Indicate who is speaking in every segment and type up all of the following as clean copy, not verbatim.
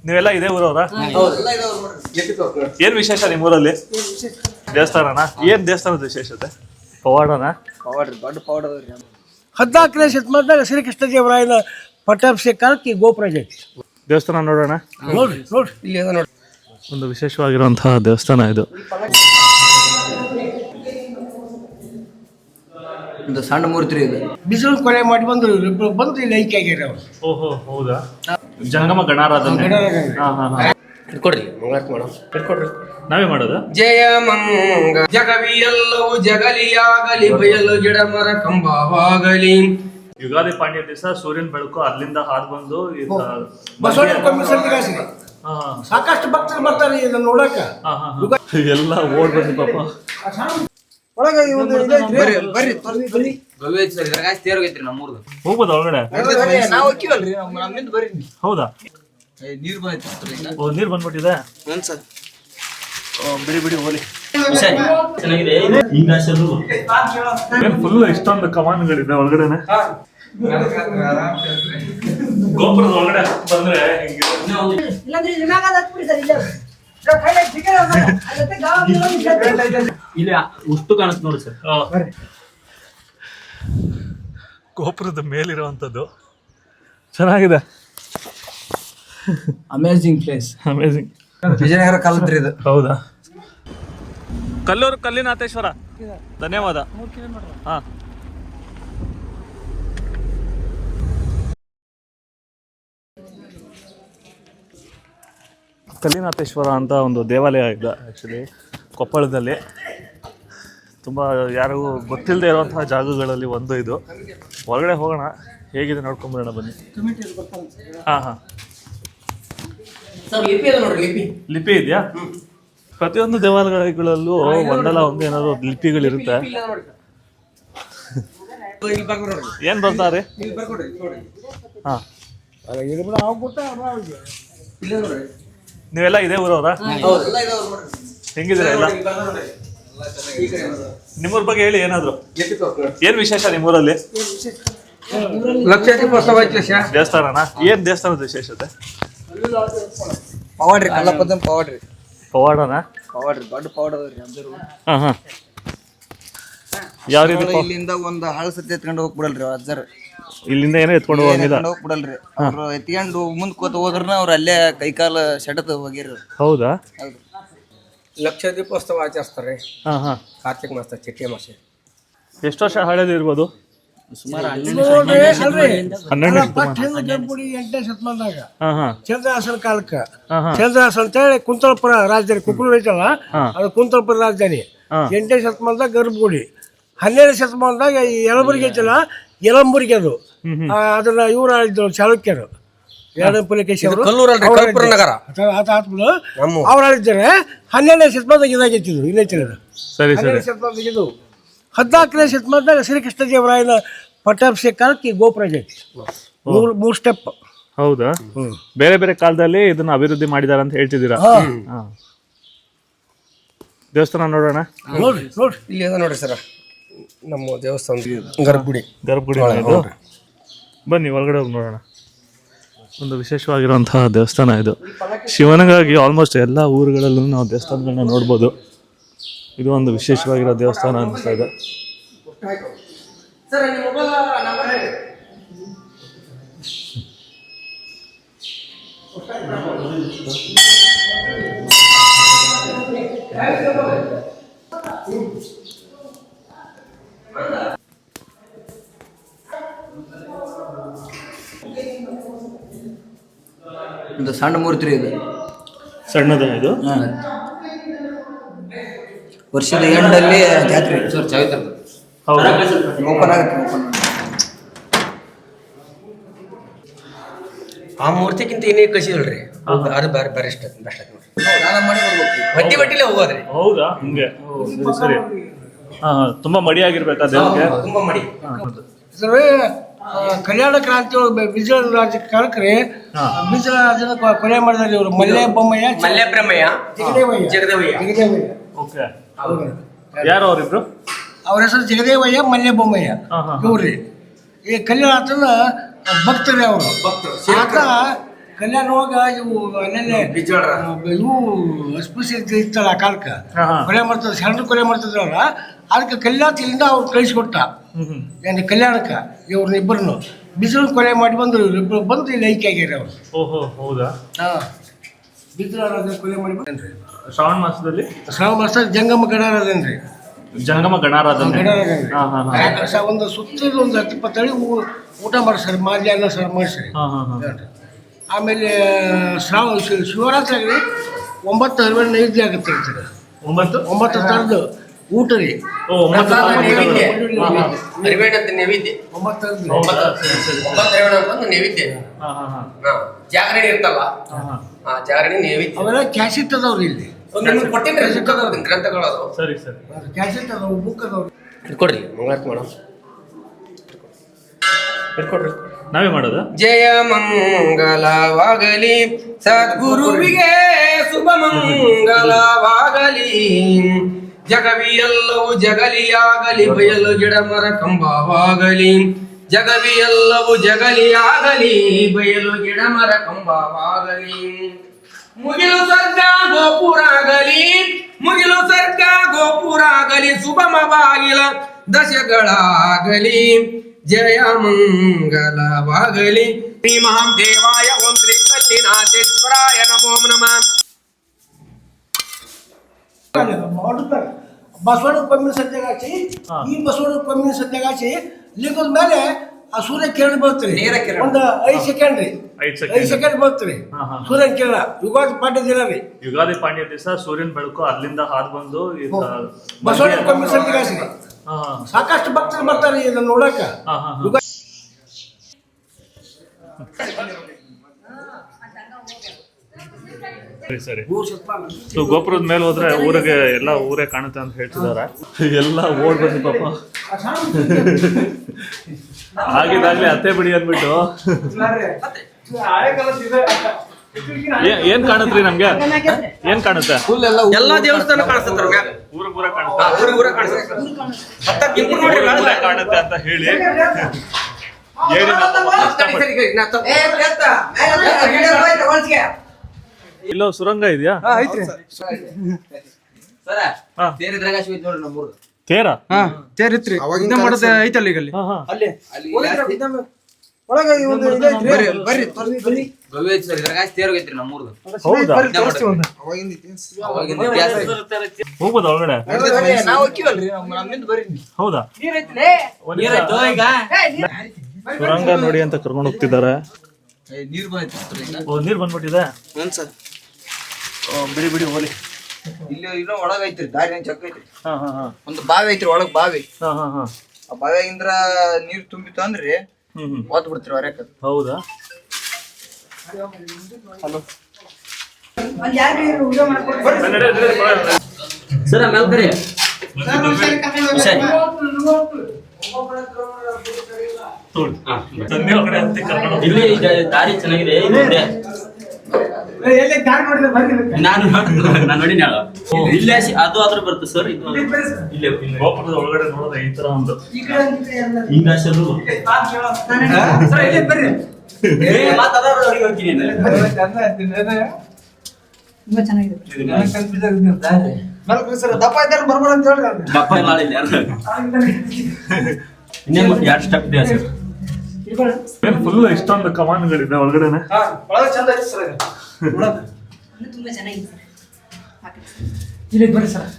Speaker 1: ನೀವೆಲ್ಲ ಇದೇ ಊರವ್ರ? ಏನ್ ವಿಶೇಷ ನಿಮ್ಮೂರಲ್ಲಿ? ದೇವಸ್ಥಾನನ? ಏನ್ ದೇವಸ್ಥಾನದ ವಿಶೇಷತೆ? ಪವಾಡನ?
Speaker 2: ದೊಡ್ಡ ಪವಾಡ 14ನೇ ಶತಮಾನದಾಗ ಶ್ರೀಕೃಷ್ಣ ದೇವರಾಯನ ಪಟ್ಟಾಭಿಷೇಕಕ್ಕೆ ಗೋಪುರ ಐತಿ.
Speaker 1: ದೇವಸ್ಥಾನ ನೋಡೋಣ.
Speaker 2: ನೋಡ್ರಿ ಇಲ್ಲಿ ಅದ ನೋಡ್ರಿ.
Speaker 1: ಒಂದು ವಿಶೇಷವಾಗಿರುವಂತಹ ದೇವಸ್ಥಾನ ಇದು.
Speaker 3: ಒಂದು ಸಣ್ಣ ಮೂರ್ತಿ ಇದೆ.
Speaker 2: ಬಿಸಿಲು ಕೊಲೆ ಮಾಡಿ ಬಂದು ಇಲ್ಲಿ ಐಕ್ಯ ಆಗ್ಯಾರ ಅವರು.
Speaker 1: ಓಹೋ, ಹೌದಾ? ಜಂಗಮ ಗಣಾರಾಧನೆ.
Speaker 3: ಇಟ್ಕೊಡ್ರಿ ಮಂಗಳಾರತಿ ಮಾಡೋ. ಇಟ್ಕೊಡ್ರಿ.
Speaker 1: ನಾವೇ ಮಾಡೋದು.
Speaker 3: ಜಯ ಮಂಗ ಜಗವಿಯಲ್ಲವು ಜಗಲಿಯಾಗಲಿ ಬಯಲು ಗಿಡ ಮರ ಕಂಬವಾಗಲಿ.
Speaker 1: ಯುಗಾದಿ ಪಾಂಡ್ಯ ದಿವಸ ಸೂರ್ಯನ ಬೆಳಕು ಅಲ್ಲಿಂದ ಹಾದು ಬಂದು
Speaker 2: ಸಾಕಷ್ಟು ಭಕ್ತರು ಬರ್ತಾರೆ ಇದನ್ನ ನೋಡಕ.
Speaker 1: ಎಲ್ಲ ಓಡ್ ಬಂದು ಪಾಪ
Speaker 2: ಒಳಗೆ
Speaker 1: ಹೋಗ್ಬೋದು ಒಳಗಡೆ. ಹೌದಾ? ನೀರ್ ಬಂದ್ಬಿಟ್ಟಿದೆ. ಬಿಡಿ ಹೋಲಿ. ಫುಲ್ ಇಷ್ಟೊಂದು ಕಮಾನುಗಳಿದೆ ಒಳಗಡೆನೆ. ಗೋಪುರದ ಒಳಗಡೆ ಬಂದ್ರೆ ಇಲ್ಲಿ ಉಷ್ಟು ಕಾಣಿಸ್ತು ನೋಡಿ ಸರ್. ಗೋಪುರದ ಮೇಲಿರುವಂತದ್ದು ಚೆನ್ನಾಗಿದೆ.
Speaker 3: Amazing place.
Speaker 1: ಅಮೇಜಿಂಗ್.
Speaker 3: ವಿಜಯನಗರ ಕಾಲದ್ರಿ ಇದು.
Speaker 1: ಹೌದಾ? ಕಲ್ಲೂರು ಕಲ್ಲಿನಾಥೇಶ್ವರ. ಧನ್ಯವಾದ. ಹಾ, ಕಲ್ಲಿನಾಥೇಶ್ವರ ಅಂತ ಒಂದು ದೇವಾಲಯ ಇದೆ ಆ್ಯಕ್ಚುಲಿ ಕೊಪ್ಪಳದಲ್ಲಿ. ತುಂಬ ಯಾರಿಗೂ ಗೊತ್ತಿಲ್ಲದೆ ಇರುವಂತಹ ಜಾಗಗಳಲ್ಲಿ ಒಂದು ಇದು. ಹೊರಗಡೆ ಹೋಗೋಣ, ಹೇಗಿದೆ ನೋಡ್ಕೊಂಬರೋಣ ಬನ್ನಿ. ಹಾಂ, ಲಿಪಿ ಇದೆಯಾ? ಪ್ರತಿಯೊಂದು ದೇವಾಲಯಗಳಲ್ಲೂ ಒಂದಲ್ಲ ಒಂದು ಏನಾದ್ರು ಲಿಪಿಗಳಿರುತ್ತೆ. ಏನ್ ಬರ್ತಾರೆ? ಹಾಂ, ನೀವೆಲ್ಲ ಇದೇ ಊರವ್ರ? ಹೆಂಗಿದ್ದೀರಾ ಎಲ್ಲ? ನಿಮ್ಮೂರ ಬಗ್ಗೆ ಹೇಳಿ ಏನಾದ್ರು. ಏನ್ ವಿಶೇಷ ನಿಮ್ಮೂರಲ್ಲಿ? ದೇವಸ್ಥಾನನ? ಏನ್ ದೇವಸ್ಥಾನದ ವಿಶೇಷತೆ?
Speaker 3: ಪವಾಡ್ರಿ ಕಲ್ಲಪ್ಪದನ್ ಪವಾಡ್ರಿ.
Speaker 1: ಪವಾಡನ?
Speaker 3: ಪವಾಡ್ರಿ ದೊಡ್ಡ ಪವಾಡ ಅದ್ರಿ.
Speaker 1: ಹಾ. ಯಾವ ರೀತಿ?
Speaker 3: ಇಲ್ಲಿಂದ ಒಂದು ಹಾಳು ಸತಿ ಎತ್ಕೊಂಡು ಹೋಗ್ಬಿಡಲ್ರಿ ಅಜ್ಜರ್.
Speaker 1: ಇಲ್ಲಿಂದ ಏನೋ ಎತ್ಕೊಂಡು ಹೋಗಿಲ್ಲ.
Speaker 3: ಹೋಗ್ಬಿಡಲ್ರಿ ಅವ್ರು. ಎತ್ಕೊಂಡು ಮುಂದ್ ಕೂತ ಹೋದ್ರನ ಅವ್ರ ಅಲ್ಲೇ ಕೈಕಾಲ ಸೆಡತ್ ಹೋಗಿರ.
Speaker 1: ಹೌದಾ?
Speaker 2: ಲಕ್ಷ ದೀಪೋತ್ಸವ ಆಚರಿಸ್ತಾರೆ.
Speaker 1: ಹಾ.
Speaker 2: ಕಾರ್ತಿಕ ಮಾಸ ಚಿಟ್ಟಿ ಅಮಾಸೆ.
Speaker 1: ಎಷ್ಟು ವರ್ಷ ಹಳೇದು ಇರ್ಬೋದು?
Speaker 3: ಸುಮಾರು
Speaker 2: 12ನೇ ಶತಮಾನದಾಗ ಚಂದ್ರಹಾಸನ ಕಾಲಕ್ಕ. ಚಂದ್ರಹಾಸನ ಅಂತೇಳಿ ಕುಂತಳಪುರ ರಾಜಧಾನಿ. ಕುಕ್ಕುಳು ಐತಲ್ಲ, ಅದು ಕುಂತಳಪುರ ರಾಜಧಾನಿ. 8ನೇ ಶತಮಾನದಾಗ ಗರ್ಭಗುಡಿ. 12ನೇ ಶತಮಾನದಾಗ ಯಲಬುರ್ಗಿ ಐತಲ್ಲ, ಯಲಂಬುರ್ಗಿ ಅದು. ಅದನ್ನ ಇವ್ರು ಆಳಿದ್ರು ಚಾಲುಕ್ಯರು. ಎರಡನೇ ಪುಲಕೇಶಿ ಅವರು ಅವ್ರು ಆಳಿದ್ದಾರೆ. 12ನೇ ಶತಮಾನದಾಗ ಇದಾಗೈತಿದ್ರು. ಇಲ್ಲೈತಿ 12ನೇ ಶತಮಾನದಾಗ ಇದು. 14ನೇ ಶತಮಾನದಾಗ ಶ್ರೀಕೃಷ್ಣ ದೇವರಾಯನ ಪಟ್ಟಾಭಿಷೇಕಕ್ಕೆ ಗೋಪುರ ಐತಿ. 3 ಸ್ಟೆಪ್.
Speaker 1: ಹೌದಾ? ಬೇರೆ ಬೇರೆ ಕಾಲದಲ್ಲಿ ಇದನ್ನ ಅಭಿವೃದ್ಧಿ ಮಾಡಿದಾರ ಅಂತ ಹೇಳ್ತಿದ್ದೀರಾ? ದೇವಸ್ಥಾನ ನೋಡೋಣ.
Speaker 2: ನೋಡ್ರಿ
Speaker 3: ಇಲ್ಲಿ ಅದ ನೋಡ್ರಿ ಸರ ನಮ್ಮ ದೇವಸ್ಥಾನ
Speaker 1: ಗರ್ಭಗುಡಿ. ಬನ್ನಿ ಒಳಗಡೆ ಹೋಗಿ ನೋಡೋಣ. ಒಂದು ವಿಶೇಷವಾಗಿರುವಂತಹ ದೇವಸ್ಥಾನ ಇದು. ಶಿವನಿಗಾಗಿ ಆಲ್ಮೋಸ್ಟ್ ಎಲ್ಲ ಊರುಗಳಲ್ಲೂ ನಾವು ದೇವಸ್ಥಾನಗಳನ್ನ ನೋಡ್ಬೋದು. ಇದು ಒಂದು ವಿಶೇಷವಾಗಿರೋ ದೇವಸ್ಥಾನ ಅನಿಸ್ತಾ ಇದೆ.
Speaker 3: ಒಂದು ಸಣ್ಣ ಮೂರ್ತಿ ಇದೆ.
Speaker 1: ಸಣ್ಣದ ಇದು?
Speaker 3: ವರ್ಷದ ಎಂಡಲ್ಲಿ ಜಾತ್ರೆ ಓಪನ್ ಆಗುತ್ತೆ.
Speaker 2: ಆ ಮೂರ್ತಿಗಿಂತ ಏನೇ ಕಸಿದಲ್ರಿ, ಅದು ಬೇರೆ ಬೆಸ್ಟ್ ಆಯ್ತು ನೋಡ್ರಿ. ಬಟ್ಟಿಲೆ ಹೋಗೋದ್ರಿ.
Speaker 1: ಹೌದಾ? ಹಿಂಗೆ ಸರಿ. ತುಂಬಾ ಮಡಿಯಾಗಿರ್ಬೇಕಾ ದೇವರಿಗೆ?
Speaker 2: ತುಂಬಾ ಮಡಿ. ಕಲ್ಯಾಣ ಕ್ರಾಂತಿ ಒಳಗೆ ಬಿಜಳ ರಾಜ್ಯ ಕಾಲಕ್ರಿ ಬಿಜಳ ರಾಜ್ಯದ ಕೊಲೆ ಮಾಡಿದಾರೆ ಇವರು. ಮಲ್ಲೆ ಬೊಮ್ಮಯ್ಯ, ಜಗದೇವಯ್ಯ.
Speaker 1: ಯಾರು ಅವರಿಬ್ರು?
Speaker 2: ಅವ್ರ ಹೆಸರು ಜಗದೇವಯ್ಯ, ಮಲ್ಲೆ ಬೊಮ್ಮಯ್ಯ ಇವ್ರಿ. ಈ ಕಲ್ಯಾಣನ ಭಕ್ತರೇ ಅವರು. ಆತ ಕಲ್ಯಾಣವಾಗ ಇವು ಅಲ್ಲೆಲ್ಲೇ ಇವು ಅಸ್ಪೃಶ್ಯತೆ ಇತ್ತಲ್ಲ ಆ ಕಾಲಕ್ಕೆ ಕೊಲೆ ಮಾಡ್ತದ ಸಣ್ಣ ಕೊಲೆ ಮಾಡ್ತಿದ್ರಲ್ಲ ಅದಕ್ಕೆ ಕಲ್ಯಾಣ ಇಲ್ಲಿಂದ ಅವ್ರು ಕಳಿಸ್ಕೊಟ್ಟ ಏನು ಕಲ್ಯಾಣಕ್ಕೆ ಇವ್ರನ್ನ ಇಬ್ಬರನ್ನು ಬಿಸಿಲು ಕೊಲೆ ಮಾಡಿ ಬಂದರು ಇಬ್ಬರು ಬಂದು ಇಲ್ಲಿ ಐಕ್ಯ ಆಗ್ಯಾರ ಅವರು.
Speaker 1: ಓಹೋ ಹೌದಾ?
Speaker 2: ಹಾಂ ಬಿಸಿಲು ಕೊಲೆ ಮಾಡಿ ಬಂದ್ರಿ.
Speaker 1: ಶ್ರಾವಣ ಮಾಸದಲ್ಲಿ
Speaker 2: ಜಂಗಮ ಗಣಾರದೇನ್ರಿ.
Speaker 1: ಜಂಗಮ ಗಣಾರಾಧನೆ.
Speaker 2: ಒಂದು ಸುತ್ತಲೂ ಒಂದು 10-20 ಹಳ್ಳಿ ಊಟ ಮಾಡಿಸ್ರಿ, ಮಾದ್ಲಿ ಅನ್ನ ಸರ್ ಮಾಡಿಸ್ರಿ. ಆಮೇಲೆ ಶಿವರಾತ್ರಿ 9 ಅರಿವೆ ನೈವೇದ್ಯ ಆಗುತ್ತೆ ಅಂತಾರೆ. 9 ಥರದ್ದು ಊಟ ರೀ.
Speaker 4: 9 ನೈವೇದ್ಯ ಜಾಗರಣೆ ಇರ್ತಲ್ಲ, ಜಾಗರಣೆ ನೈವೇದ್ಯ
Speaker 2: ಅವೆಲ್ಲ ಕ್ಯಾಸೆಟ್ ಅದಾವ್ರಿ ಇಲ್ಲಿ.
Speaker 4: ಗ್ರಂಥಗಳು
Speaker 1: ಸರಿ ಸರಿ
Speaker 2: ಕ್ಯಾಸೆಟ್ ಅದಾವ, ಬುಕ್ ಅದಾವ್ರಿ.
Speaker 4: ಇಟ್ಕೊಡ್ರಿ ಮಂಗಳಾರತಿ ಮಾಡೋಣ. ಇಟ್ಕೊಡ್ರಿ.
Speaker 1: ನಾವೇ ಮಾಡೋದು.
Speaker 4: ಜಯ ಮಂಗಲವಾಗಲಿ ಸದ್ಗುರುವಿಗೆ ಶುಭ ಮಂಗಲವಾಗಲಿ. ಜಗವಿಯೆಲ್ಲವೂ ಜಗಲಿಯಾಗಲಿ ಬಯಲು ಗಿಡ ಮರ ಕಂಬವಾಗಲಿ. ಜಗವಿಯೆಲ್ಲವೂ ಜಗಲಿಯಾಗಲಿ ಬಯಲು ಗಿಡ ಮರ ಕಂಬವಾಗಲಿ. ಮುಗಿಲು ಸ್ವರ್ಗ ಗೋಪುರಾಗಲಿ, ಮುಗಿಲು ಸ್ವರ್ಗ ಗೋಪುರಾಗಲಿ. ಶುಭಮವಾಗಿಲ ದಶಗಳಾಗಲಿ. ಜಯ ಮಂಗಲವಾಗಲಿ. ಶ್ರೀ ಮಹಾಂ ದೇವಾಯ ಓಂ ಶ್ರೀ ಕಲ್ಲಿನಾಥೇಶ್ವರಾಯ ನಮೋ ನಮಃ.
Speaker 2: ಬಸವಣ್ಣ ಪಮ್ಮಿನ ಸತ್ಯಗಾಚಿ, ಈ ಬಸವಣ್ಣ ಪಮ್ಮಿನ ಸತ್ಯಗಾಚಿ ಲಿಂಗದ ಮೇಲೆ ಆ ಸೂರ್ಯ ಕಿರಣ ಬರ್ತರಿ. ಒಂದು 5 ಸೆಕೆಂಡ್ ರೀ, 5 ಸೆಕೆಂಡ್ ಬರ್ತರಿ ಸೂರ್ಯನ ಕಿರಣ. ಯುಗಾದಿ ಪಾಡ್ಯ ದಿನ ರೀ.
Speaker 1: ಯುಗಾದಿ ಪಾಡ್ಯ ದಿವಸ ಸೂರ್ಯನ ಬೆಳಕು ಅಲ್ಲಿಂದ ಹಾದು ಬಂದು
Speaker 2: ಬಸವಣ್ಣ ಪಮ್ಮಿನ ಸತ್ಯಗಾಚಿ ಸಾಕಷ್ಟು ಭಕ್ತರು ಬರ್ತಾರೆ ಇದನ್ನ ನೋಡಕ.
Speaker 1: ಸರಿ ಸರಿ. ಸೊ ಗೋಪುರದ ಮೇಲೆ ಹೋದ್ರೆ ಊರಿಗೆ ಎಲ್ಲ ಊರೇ ಕಾಣುತ್ತೆ ಅಂತ ಹೇಳ್ತಿದ್ದಾರೆ. ಎಲ್ಲ ಓಡ್ ಬಂದು ಪಾಪ ಆಗಿದಾಗ್ಲಿ ಅತ್ತೆ ಬಿಡಿ ಅಂದ್ಬಿಟ್ಟು. ಏನ್ ಕಾಣತ್ರಿ ನಮ್ಗೆ? ಏನ್ ಕಾಣುತ್ತೆ?
Speaker 4: ಎಲ್ಲ ದೇವಸ್ಥಾನ ಕಾಣಿಸ್ತಾರೆ,
Speaker 1: ಊರ ಕಾಣುತ್ತೆ ಅಂತ ಹೇಳಿ ಇಲ್ಲೋ ಸುರಂಗ ಇದೆಯಾ? ತೇರ
Speaker 5: ತೇರಿತ್ರಿ ಐತಲ್ಲ ಈಗ
Speaker 1: ಹೋಗ್ಬೋದ ಒಳಗಡೆ? ಹೌದಾ? ಸುರಂಗ ನೋಡಿ ಅಂತ ಕರ್ಕೊಂಡು ಹೋಗ್ತಿದ್ದಾರೆ. ನೀರ್ ಬಂದ್ಬಿಟ್ಟಿದೆ. ಬಿಡಿ ಬಿಡಿ ಹೋಲಿ.
Speaker 3: ಇಲ್ಲಿ ಒಳಗ ಐತ್ರಿ, ದಾರಿ ಚಕ್ ಐತ್ರಿ. ಒಂದು ಬಾವಿ ಐತ್ರಿ, ಒಳಗ್ ಬಾವಿ. ಆ ಬಾವಿಯಾಗಿಂದ್ರ ನೀರ್ ತುಂಬಿತ್ತು ಅಂದ್ರಿ ಓದ್ ಬಿಡ್ತೀರಿ ಹೊರಕ.
Speaker 1: ಹೌದಾ?
Speaker 4: ಸರ್ ಮೇಲ್ಕರಿ ಇಲ್ಲಿ ದಾರಿ ಚೆನ್ನಾಗಿದೆ. ನಾನು ನೋಡಿ ಇಲ್ಲೇ ಅದು ಆದ್ರೂ ಬರುತ್ತೆ ಸರ್. ಇದು ಇಲ್ಲೇ
Speaker 1: ಗೋಪುರದ ಒಳಗಡೆ ನೋಡಿದ್ರೆ ಈ ತರ ಒಂದು
Speaker 4: ಎರಡು ಸ್ಟೆಪ್ ಇದೆ ಸರ್.
Speaker 1: ಫುಲ್ ಇಷ್ಟೊಂದು ಕಮಾನುಗಳಿದೆ ಒಳಗಡೆನೆ.
Speaker 6: ತುಂಬಾ ಚೆನ್ನಾಗಿದೆ
Speaker 5: ಇಲ್ಲಿ ಬರ್ರಿ ಸರ್.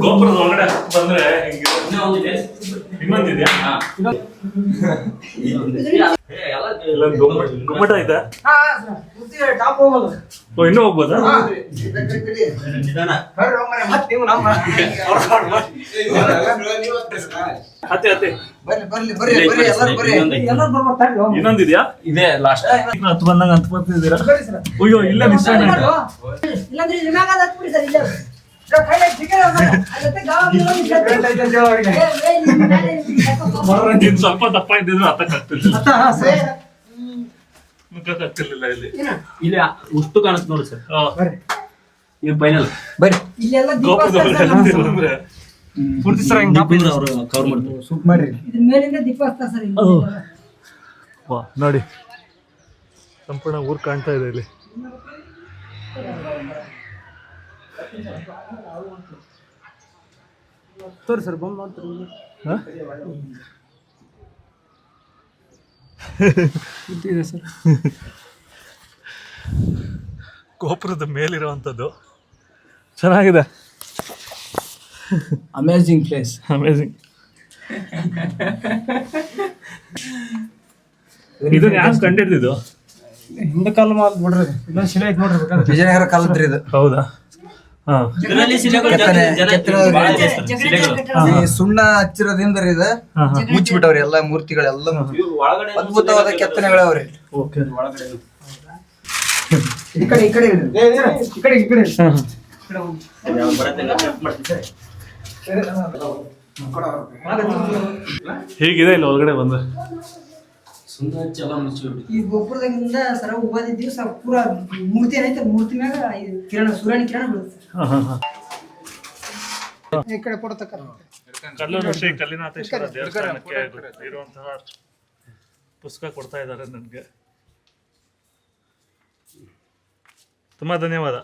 Speaker 1: ಗೋಪುರದ ಒಳಗಡೆ ಬಂದ್ರೆ ಇನ್ನೊಂದಿದ್ಯಾ? ಗುಮ್ಮಟ ಇದೆ. ಇನ್ನೂ ಹೋಗ್ಬೋದಾ? ಇನ್ನೊಂದಿದ್ಯಾ?
Speaker 4: ಇದೆ ಲಾಸ್ಟ್.
Speaker 1: ಹತ್ತು ಬಂದಂಗ ಅಂತ ಬರ್ತಿದ್ದೀರಾ? ಅಯ್ಯೋ ಇಲ್ಲ ಮಿಸ್ ಸ್ವಲ್ಪ ದಪ್ಪ ಇದ್ದಿದ್ರು ಹತ್ತಕ್ಕಾಗ್ತಿರ್ಲಿಲ್ಲ. ಇಲ್ಲಿ
Speaker 4: ಇಲ್ಲಿ ಉಷ್ಟು ಕಾಣುತ್ತೆ ನೋಡಿ ಸರ್. ಇದು ಫೈನಲ್
Speaker 5: ಬರ್ರಿ.
Speaker 1: ಗೋಪುರದ
Speaker 5: ಪೂರ್ತಿ ಸರ್ ಹಿಂಗ್ ಟಾಪ್ ಇದೆ.
Speaker 4: ಅವರು ಕವರ್ ಮಾಡ್ತಾರೆ.
Speaker 6: ಇದ್ರ ಮೇಲಿಂದ ದೀಪ ಹಚ್ತಾರೆ ಸರ್ ಇಲ್ಲಿ.
Speaker 1: ವಾ ನೋಡಿ ಸಂಪೂರ್ಣ ಊರು ಕಾಣ್ತಾ ಇದೆ ಇಲ್ಲಿ.
Speaker 5: ತೋರಿ ಸರ್ ಬಂದ್ ಮಾಡ್ತಾರೆ
Speaker 1: ಹಾಂ
Speaker 5: ಇದೆ ಸರ್.
Speaker 1: ಗೋಪುರದ ಮೇಲಿರುವಂಥದ್ದು ಚೆನ್ನಾಗಿದೆ.
Speaker 3: Amazing place.
Speaker 1: ಅಮೇಝಿಂಗ್. ಇದನ್ನ ಯಾರು ಕಂಡಿಡ್ದಿದ್ದು?
Speaker 5: ಹಿಂದೆ ಕಾಲ ಮಾತು ನೋಡ್ರಿ, ಇನ್ನೊಂದು ಶಿಲೆ ಐತೆ ನೋಡ್ರಿ ಬೇಕಾದ್ರೆ.
Speaker 3: ವಿಜಯನಗರ ಕಾಲದ್ರಿ ಇದು.
Speaker 1: ಹೌದಾ? ಹಾಂ
Speaker 4: ಇದರಲ್ಲಿ ಶಿಲೆಗಳು ಭಾಳ ಇದೆ ಸರ್, ಶಿಲೆಗಳು.
Speaker 3: ಈ ಸುಣ್ಣ ಹಚ್ಚಿರೋದ್ರಿಂದ ಇದು ಮುಚ್ಚಿಬಿಟ್ಟವ್ರಿ ಎಲ್ಲಾ ಮೂರ್ತಿಗಳೆಲ್ಲ
Speaker 4: ಇವು ಒಳಗಡೆ
Speaker 3: ಅದ್ಭುತವಾದ ಕೆತ್ತನೆಗಳವ್ರಿ.
Speaker 1: ಓಕೆ.
Speaker 4: ಒಳಗಡೆ
Speaker 3: ಈ ಕಡೆ
Speaker 5: ಈ ಕಡೆ
Speaker 4: ಯಾವ ಬರತ್ತೆಲ್ಲ ಚೆಕ್ ಮಾಡ್ತಿದ್ದಾರೆ.
Speaker 1: ಹೇಗಿದೆ ಇಲ್ಲಿ ಒಳಗಡೆ ಬಂದ್ರೆ?
Speaker 4: ಸುಂದರ ಚಲ ಮುಚ್ಚಿಬಿಟ್ಟು
Speaker 6: ಈ ಗೋಪುರದಾಗಿಂದ ಸರ ಉಗಾದಿ ದಿವಸ ಪೂರಾ ಮೂರ್ತಿ ಏನೈತೆ ಮೂರ್ತಿ ಮ್ಯಾಗ ಇದು ಕಿರಣ ಸೂರ್ಯನ ಕಿರಣ ಬೀಳುತ್ತೆ ಸರ್.
Speaker 1: ಹಾಂ ಹಾಂ ಹಾಂ.
Speaker 5: ಈ ಕಡೆ ಕೊಡತಕ್ಕ
Speaker 1: ಕಲ್ಲೂರು ಶ್ರೀ ಕಲ್ಲಿನಾಥೇಶ್ವರ ದೇವಸ್ಥಾನಕ್ಕೆ ಇರುವಂತಹ ಪುಸ್ತಕ ಕೊಡ್ತಾ ಇದ್ದಾರೆ ನನಗೆ. ತುಂಬ ಧನ್ಯವಾದ.